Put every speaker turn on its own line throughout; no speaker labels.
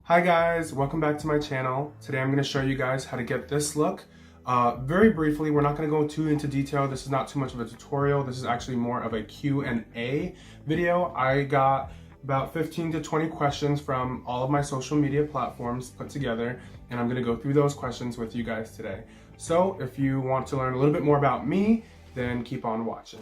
Hi guys, welcome back to my channel. Today I'm going to show you guys how to get this look. Very briefly, we're not going to go too into detail. This is not too much of a tutorial. This is actually more of a Q&A video. I got about 15 to 20 questions from all of my social media platforms put together, and I'm going to go through those questions with you guys today. So if you want to learn a little bit more about me, then keep on watching.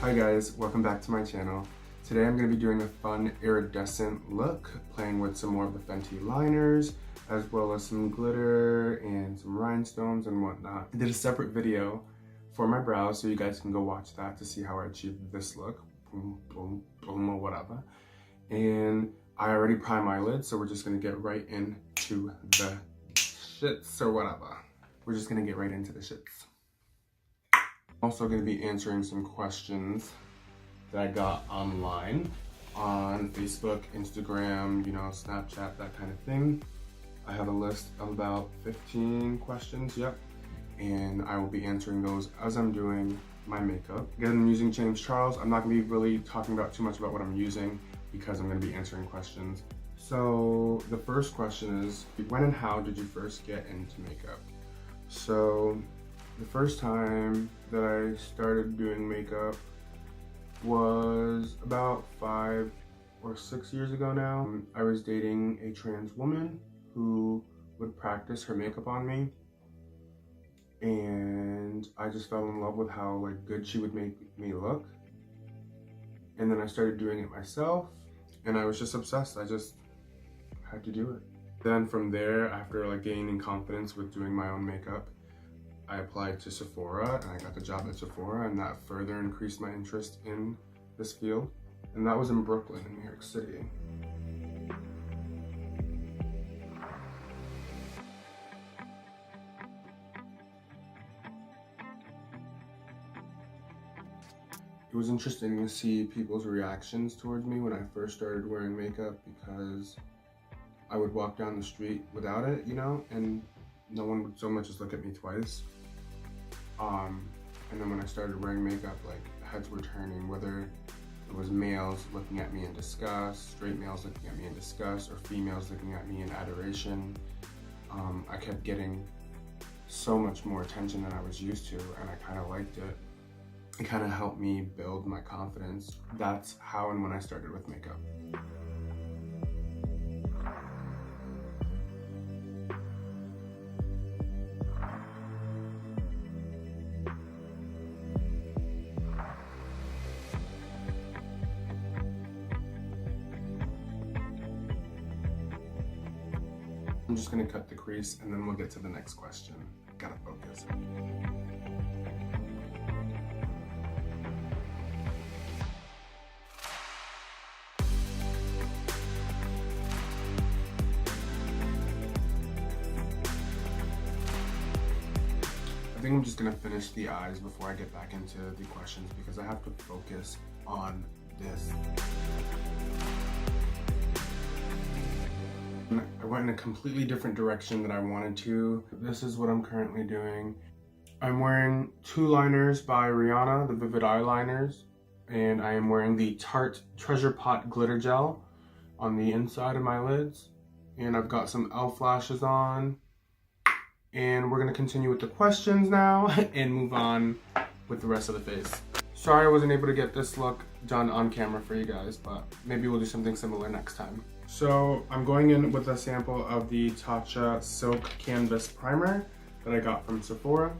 Hi guys, welcome back to my channel. Today I'm going to be doing a fun iridescent look, playing with some more of the Fenty liners, as well as some glitter and some rhinestones and whatnot. I did a separate video for my brows, so you guys can go watch that to see how I achieved this look. Boom, boom, boom, or whatever. And I already primed my lids, so we're just going to get right into the shits or whatever. We're just going to get right into the shits. Also going to be answering some questions that I got online on Facebook, Instagram, Snapchat, that kind of thing. I have a list of about 15 questions, and I will be answering those as I'm doing my makeup. Again, I'm using James Charles. I'm not going to be really talking about too much about what I'm using because I'm going to be answering questions. So the first question is, when and how did you first get into makeup? So the first time that I started doing makeup was about 5 or 6 years ago now. I was dating a trans woman who would practice her makeup on me, and I just fell in love with how good she would make me look. And then I started doing it myself, and I was just obsessed. I just had to do it. Then from there, after gaining confidence with doing my own makeup, I applied to Sephora and I got the job at Sephora, and that further increased my interest in this field. And that was in Brooklyn, in New York City. It was interesting to see people's reactions towards me when I first started wearing makeup, because I would walk down the street without it, and no one would so much as look at me twice. And then when I started wearing makeup, heads were turning, whether it was males looking at me in disgust, straight males looking at me in disgust, or females looking at me in adoration. I kept getting so much more attention than I was used to, and I kind of liked it. It kind of helped me build my confidence. That's how and when I started with makeup. I'm just gonna cut the crease and then we'll get to the next question. Gotta focus. I think I'm just gonna finish the eyes before I get back into the questions, because I have to focus on this. I went in a completely different direction than I wanted to. This is what I'm currently doing. I'm wearing 2 liners by Rihanna, the Vivid Eyeliners, and I am wearing the Tarte Treasure Pot Glitter Gel on the inside of my lids. And I've got some elf lashes on. And we're gonna continue with the questions now and move on with the rest of the face. Sorry I wasn't able to get this look done on camera for you guys, but maybe we'll do something similar next time. So I'm going in with a sample of the Tatcha Silk Canvas Primer that I got from Sephora.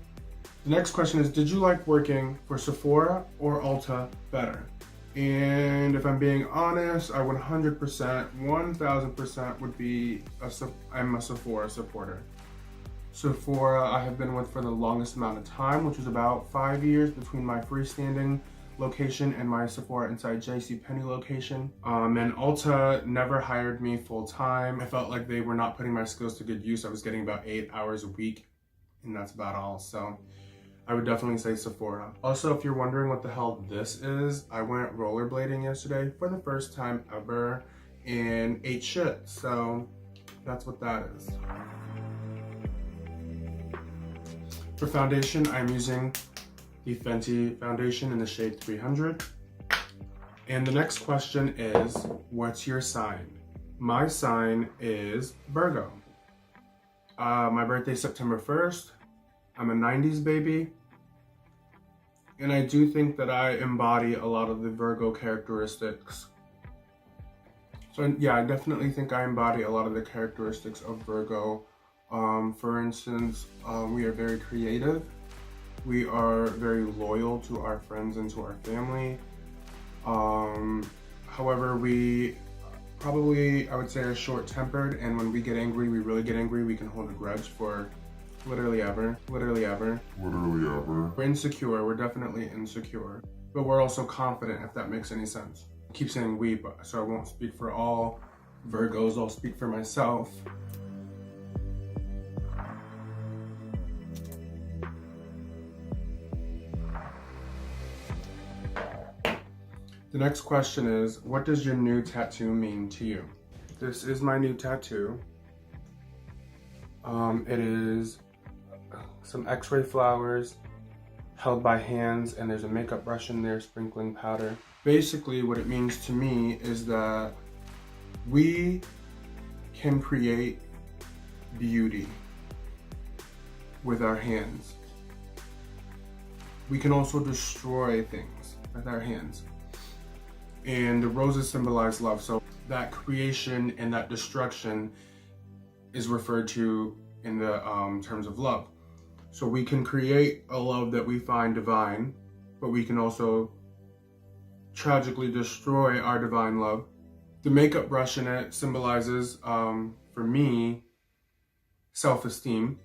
The next question is, did you like working for Sephora or Ulta better? And if I'm being honest, I 100%, 1000% would be I'm a Sephora supporter. Sephora I have been with for the longest amount of time, which was about 5 years between my freestanding location and my Sephora inside JCPenney location. And Ulta never hired me full time. I felt like they were not putting my skills to good use. I was getting about 8 hours a week, and that's about all. So I would definitely say Sephora. Also, if you're wondering what the hell this is, I went rollerblading yesterday for the first time ever and ate shit. So that's what that is. For foundation, I'm using the Fenty foundation in the shade 300. And the next question is, what's your sign? My sign is Virgo. My birthday's September 1st. I'm a 90s baby. And I do think that I embody a lot of the Virgo characteristics. So yeah, I definitely think I embody a lot of the characteristics of Virgo. For instance, we are very creative. We are very loyal to our friends and to our family. However, we probably, I would say, are short-tempered, and when we get angry, we really get angry, we can hold a grudge for literally ever. We're insecure, we're definitely insecure, but we're also confident, if that makes any sense. I keep saying we, so I won't speak for all Virgos, I'll speak for myself. The next question is, what does your new tattoo mean to you? This is my new tattoo. It is some x-ray flowers held by hands, and there's a makeup brush in there sprinkling powder. Basically, what it means to me is that we can create beauty with our hands. We can also destroy things with our hands. And the roses symbolize love, so that creation and that destruction is referred to in the terms of love. So we can create a love that we find divine, but we can also tragically destroy our divine love. The makeup brush in it symbolizes, for me, self-esteem.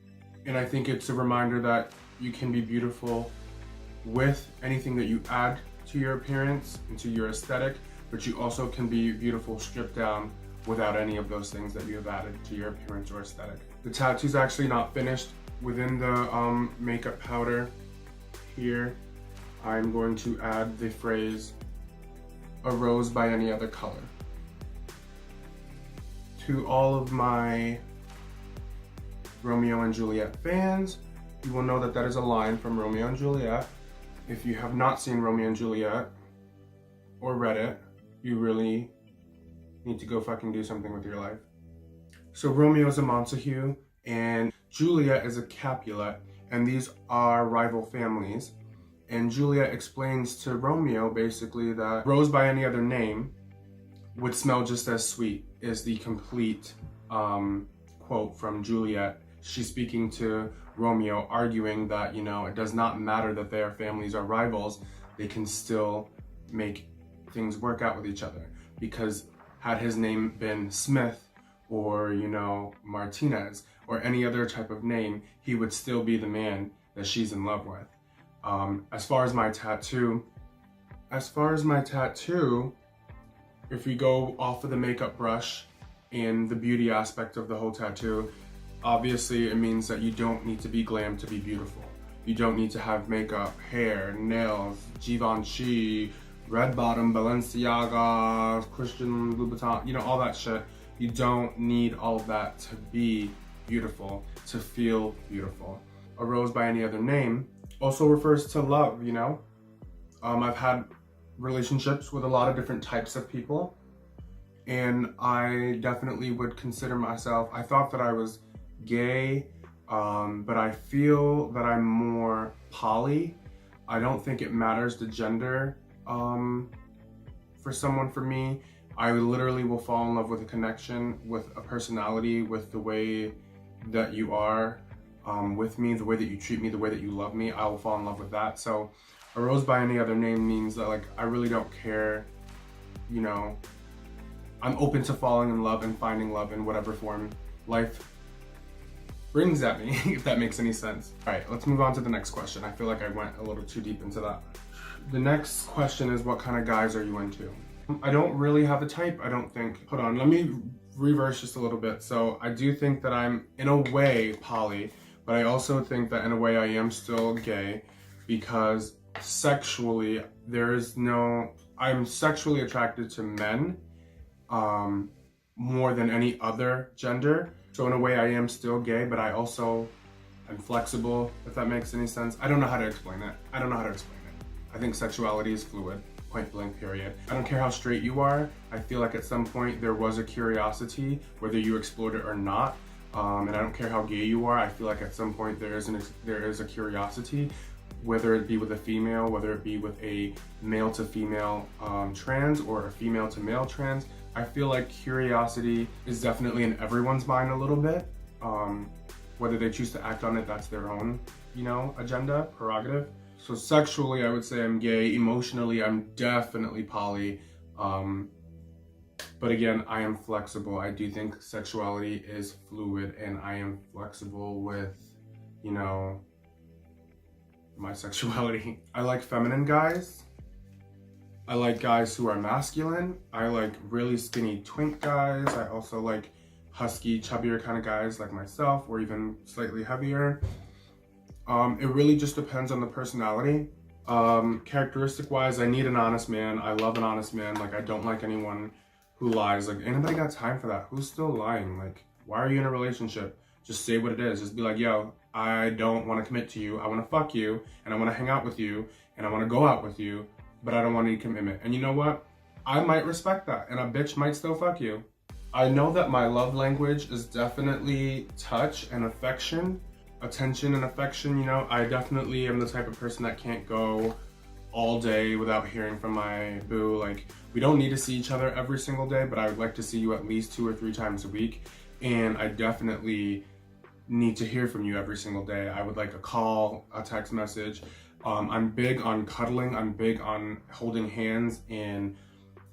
And I think it's a reminder that you can be beautiful with anything that you add to your appearance and to your aesthetic, but you also can be beautiful stripped down without any of those things that you have added to your appearance or aesthetic. The tattoo's actually not finished. Within the makeup powder here, I'm going to add the phrase, "a rose by any other color." To all of my Romeo and Juliet fans, you will know that that is a line from Romeo and Juliet. If you have not seen Romeo and Juliet or read it, you really need to go fucking do something with your life. So Romeo is a Montague and Juliet is a Capulet, and these are rival families. And Juliet explains to Romeo basically that rose by any other name would smell just as sweet, is the complete quote from Juliet. She's speaking to Romeo, arguing that, you know, it does not matter that their families are rivals, they can still make things work out with each other. Because had his name been Smith or, you know, Martinez or any other type of name, he would still be the man that she's in love with. As far as my tattoo, if we go off of the makeup brush and the beauty aspect of the whole tattoo, obviously it means that you don't need to be glam to be beautiful. You don't need to have makeup, hair, nails, Givenchy, red bottom, Balenciaga, Christian Louboutin, you know, all that shit. You don't need all of that to be beautiful, to feel beautiful. A rose by any other name also refers to love, you know? I've had relationships with a lot of different types of people, and I definitely would consider myself, I thought that I was gay, but I feel that I'm more poly. I don't think it matters the gender for someone. For me, I literally will fall in love with a connection, with a personality, with the way that you are with me, the way that you treat me, the way that you love me. I will fall in love with that. So a rose by any other name means that, like, I really don't care, you know, I'm open to falling in love and finding love in whatever form life brings at me, if that makes any sense. All right, let's move on to the next question. I feel like I went a little too deep into that. The next question is, what kind of guys are you into? I don't really have a type, I don't think. Hold on, let me reverse just a little bit. So I do think that I'm, in a way, poly, but I also think that in a way I am still gay, because sexually, I'm sexually attracted to men more than any other gender. So in a way I am still gay, but I also I'm flexible, if that makes any sense. I don't know how to explain it. I think sexuality is fluid, point blank period. I don't care how straight you are. I feel like at some point there was a curiosity, whether you explored it or not. And I don't care how gay you are. I feel like at some point there is a curiosity, whether it be with a female, whether it be with a male to female trans or a female to male trans. I feel like curiosity is definitely in everyone's mind a little bit. Whether they choose to act on it, that's their own, agenda, prerogative. So sexually, I would say I'm gay. Emotionally, I'm definitely poly. But again, I am flexible. I do think sexuality is fluid, and I am flexible with, my sexuality. I like feminine guys. I like guys who are masculine. I like really skinny twink guys. I also like husky, chubbier kind of guys like myself, or even slightly heavier. It really just depends on the personality. Characteristic wise, I need an honest man. I love an honest man. Like, I don't like anyone who lies. Like, anybody got time for that? Who's still lying? Like, why are you in a relationship? Just say what it is. Just be like, yo, I don't want to commit to you. I want to fuck you, and I want to hang out with you, and I want to go out with you, but I don't want any commitment. And you know what? I might respect that, and a bitch might still fuck you. I know that my love language is definitely touch and affection, attention and affection. I definitely am the type of person that can't go all day without hearing from my boo. Like, we don't need to see each other every single day, but I would like to see you at least 2 or 3 times a week. And I definitely need to hear from you every single day. I would like a call, a text message. I'm big on cuddling. I'm big on holding hands and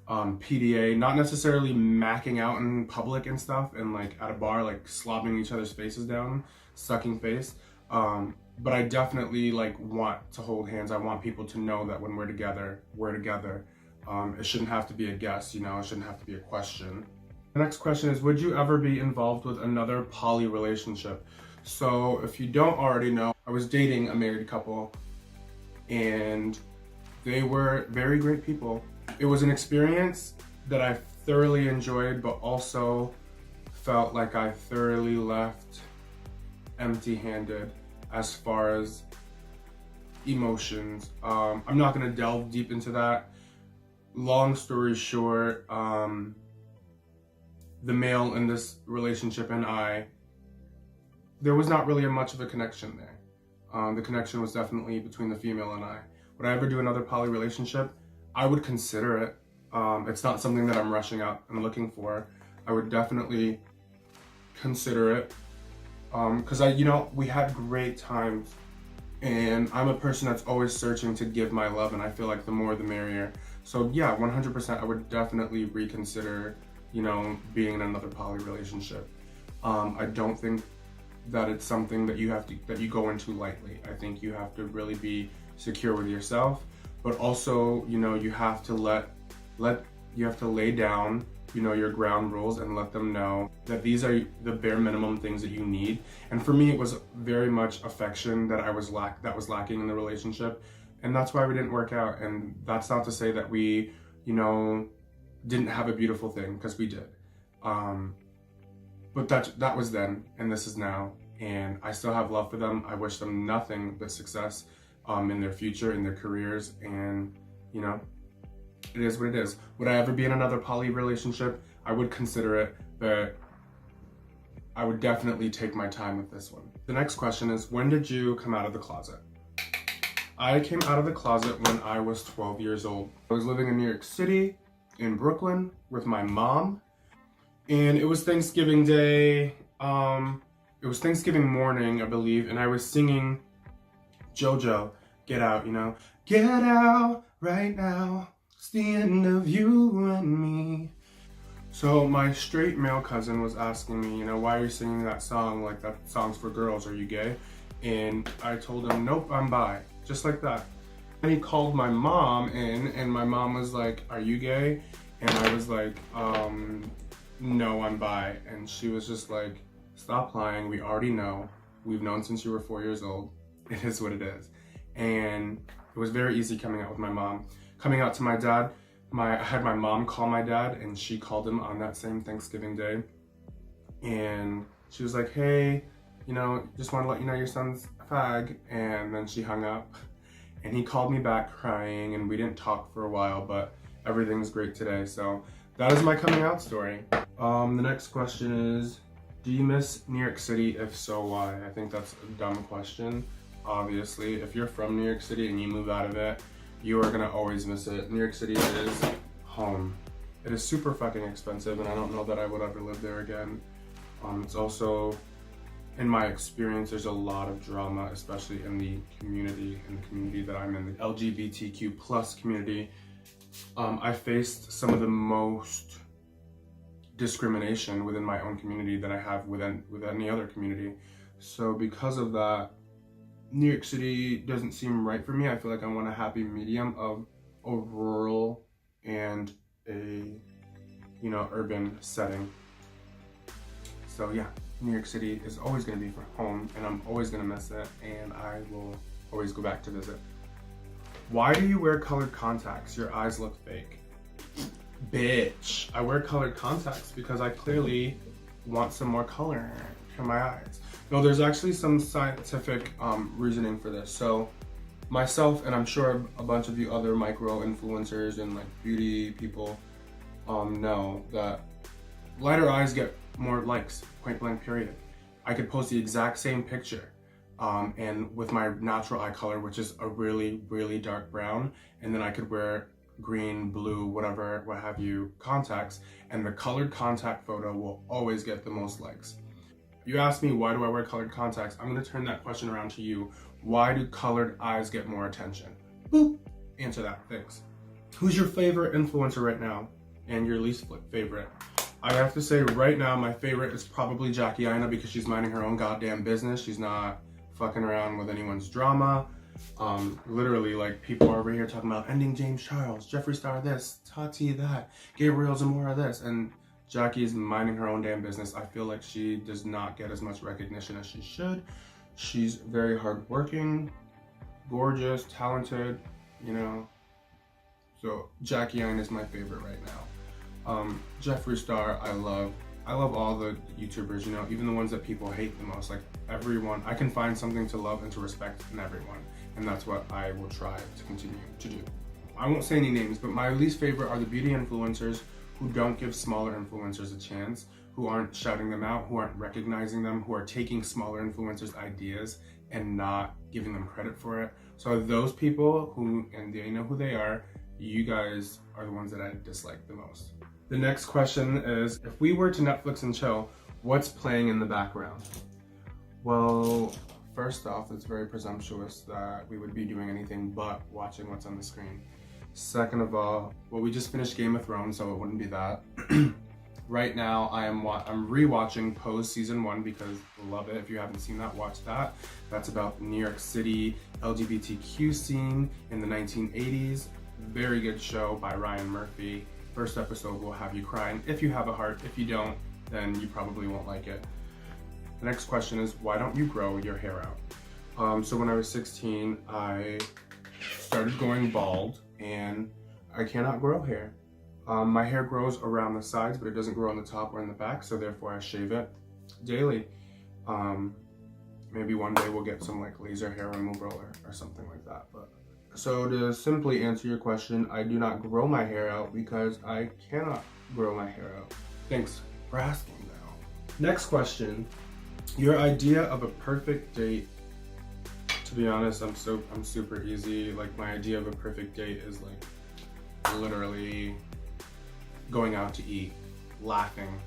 PDA, not necessarily macking out in public and stuff and like at a bar, like slobbing each other's faces down, sucking face. But I definitely like want to hold hands. I want people to know that when we're together, we're together. It shouldn't have to be a guess, it shouldn't have to be a question. The next question is, would you ever be involved with another poly relationship? So if you don't already know, I was dating a married couple and they were very great people. It was an experience that I thoroughly enjoyed, but also felt like I thoroughly left empty-handed as far as emotions. I'm not gonna delve deep into that. Long story short, the male in this relationship and there was not really much of a connection there. The connection was definitely between the female and I. Would I ever do another poly relationship? I would consider it. It's not something that I'm rushing out and looking for. I would definitely consider it. Because we had great times, and I'm a person that's always searching to give my love, and I feel like the more the merrier. So yeah, 100% I would definitely reconsider, being in another poly relationship. I don't think that it's something that you go into lightly. I think you have to really be secure with yourself, but also, you have to lay down, your ground rules and let them know that these are the bare minimum things that you need. And for me, it was very much affection that was lacking in the relationship. And that's why we didn't work out. And that's not to say that we, didn't have a beautiful thing, because we did. But that was then, and this is now. And I still have love for them. I wish them nothing but success in their future, in their careers, and it is what it is. Would I ever be in another poly relationship? I would consider it, but I would definitely take my time with this one. The next question is, when did you come out of the closet? I came out of the closet when I was 12 years old. I was living in New York City, in Brooklyn, with my mom, and it was Thanksgiving Day. It was Thanksgiving morning, I believe, and I was singing JoJo, Get Out, Get out right now, it's the end of you and me. So my straight male cousin was asking me, why are you singing that song? Like, that song's for girls, are you gay? And I told him, nope, I'm bi, just like that. And he called my mom in, and my mom was like, are you gay? And I was like, no, I'm bi. And she was just like, stop lying, we already know. We've known since you were 4 years old. It is what it is. And it was very easy coming out with my mom. Coming out to my dad, I had my mom call my dad, and she called him on that same Thanksgiving Day. And she was like, hey, you know, just want to let you know your son's a fag. And then she hung up, and he called me back crying, and we didn't talk for a while, but everything's great today. So that is my coming out story. The next question is, do you miss New York City? If so, why? I think that's a dumb question. Obviously, if you're from New York City and you move out of it, you are gonna always miss it. New York City is home. It is super fucking expensive, and I don't know that I would ever live there again. It's also, in my experience, there's a lot of drama, especially in the community that I'm in, the LGBTQ plus community. I faced some of the most discrimination within my own community that I have with any other community. So because of that, New York City doesn't seem right for me. I feel like I want a happy medium of a rural and a, you know, urban setting. So yeah, New York City is always going to be for home, and I'm always going to miss it, and I will always go back to visit. Why do you wear colored contacts? Your eyes look fake. Bitch, I wear colored contacts because I clearly want some more color in my eyes. No, there's actually some scientific reasoning for this. So myself, and I'm sure a bunch of you other micro influencers and like beauty people know that lighter eyes get more likes, point blank period. I could post the exact same picture and with my natural eye color, which is a really, really dark brown, and then I could wear green, blue, whatever, what have you, contacts, and the colored contact photo will always get the most likes. You asked me, why do I wear colored contacts? I'm gonna turn that question around to you. Why do colored eyes get more attention? Boop, answer that, thanks. Who's your favorite influencer right now? And your least favorite? I have to say right now, my favorite is probably Jackie Aina because she's minding her own goddamn business. She's not fucking around with anyone's drama. Literally, like, people are over here talking about ending James Charles, Jeffree Star this, Tati that, Gabriel Zamora this, and Jackie is minding her own damn business. I feel like she does not get as much recognition as she should. She's very hardworking, gorgeous, talented, you know. So Jackie Aina is my favorite right now. Jeffree Star, I love all the YouTubers, you know, even the ones that people hate the most. Like, everyone, I can find something to love and to respect in everyone. And that's what I will try to continue to do. I won't say any names, but my least favorite are the beauty influencers who don't give smaller influencers a chance, who aren't shouting them out, who aren't recognizing them, who are taking smaller influencers' ideas and not giving them credit for it. So those people who, and they know who they are, you guys are the ones that I dislike the most. The next question is, if we were to Netflix and chill, what's playing in the background? Well, first off, it's very presumptuous that we would be doing anything but watching what's on the screen. Second of all, well, we just finished Game of Thrones, so it wouldn't be that. Right now, I'm rewatching Pose Season 1 because I love it. If you haven't seen that, watch that. That's about the New York City LGBTQ scene in the 1980s. Very good show by Ryan Murphy. First episode will have you crying if you have a heart. If you don't, then you probably won't like it. The next question is, why don't you grow your hair out? So when I was 16, I started going bald, and I cannot grow hair. My hair grows around the sides, but it doesn't grow on the top or in the back, so therefore I shave it daily. Maybe one day we'll get some like laser hair removal or something like that. But so to simply answer your question, I do not grow my hair out because I cannot grow my hair out. Thanks for asking though. Next question, your idea of a perfect date. To be honest, I'm super easy. Like, my idea of a perfect date is like literally going out to eat, laughing,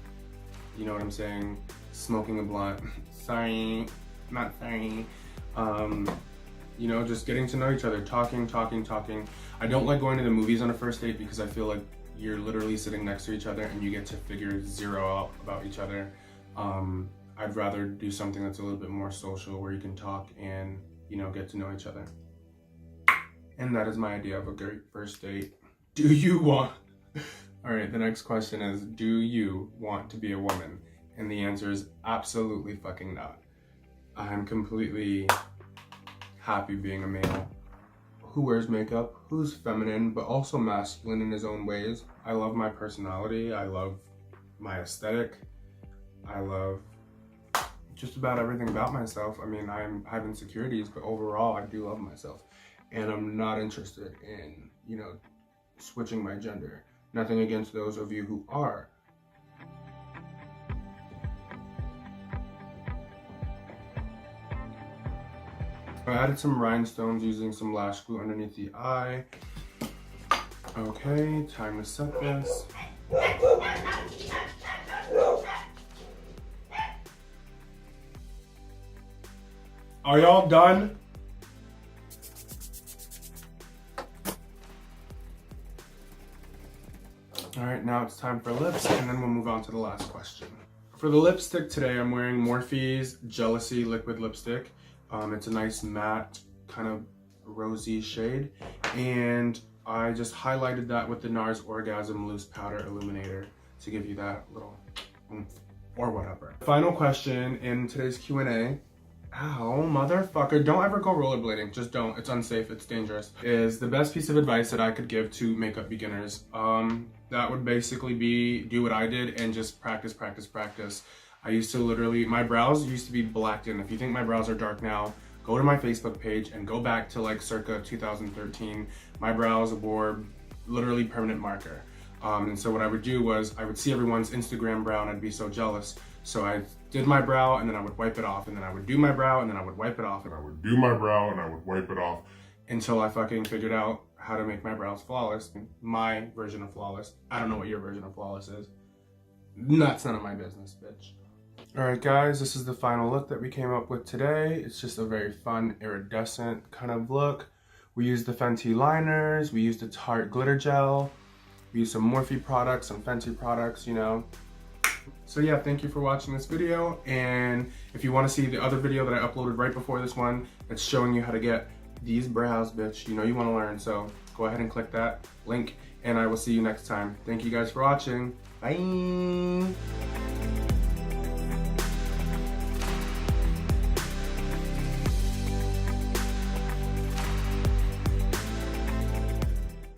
you know what I'm saying? Smoking a blunt. Sorry, not sorry. You know, just getting to know each other, talking. I don't like going to the movies on a first date because I feel like you're literally sitting next to each other and you get to figure zero out about each other. I'd rather do something that's a little bit more social where you can talk and, you know, get to know each other. And that is my idea of a great first date. Do you want... All right, the next question is, do you want to be a woman? And the answer is absolutely fucking not. I'm completely happy being a male who wears makeup, who's feminine, but also masculine in his own ways. I love my personality. I love my aesthetic. I love just about everything about myself. I mean, I have insecurities, but overall, I do love myself. And I'm not interested in, you know, switching my gender. Nothing against those of you who are. I added some rhinestones using some lash glue underneath the eye. Okay, time to set this. Are y'all done? All right, now it's time for lips, and then we'll move on to the last question. For the lipstick today, I'm wearing Morphe's Jealousy Liquid Lipstick. It's a nice matte, kind of rosy shade, and I just highlighted that with the NARS Orgasm Loose Powder Illuminator to give you that little oomph, or whatever. Final question in today's Q&A. Ow, motherfucker, don't ever go rollerblading. Just don't, it's unsafe, it's dangerous. Is the best piece of advice that I could give to makeup beginners. That would basically be do what I did and just practice, practice, practice. I used to literally, my brows used to be blacked in. If you think my brows are dark now, go to my Facebook page and go back to like circa 2013. My brows wore literally permanent marker. And so what I would do was I would see everyone's Instagram brow and I'd be so jealous. So I did my brow and then I would wipe it off, and then I would do my brow and then I would wipe it off, and I would do my brow and I would wipe it off until I fucking figured out how to make my brows flawless. My version of flawless. I don't know what your version of flawless is. That's none of my business, bitch. Alright guys, this is the final look that we came up with today. It's just a very fun, iridescent kind of look. We used the Fenty liners, we used the Tarte glitter gel, we used some Morphe products, some Fenty products, you know. So yeah, thank you for watching this video, and if you want to see the other video that I uploaded right before this one, it's showing you how to get these brows, bitch, you know you want to learn, so go ahead and click that link, and I will see you next time. Thank you guys for watching. Bye!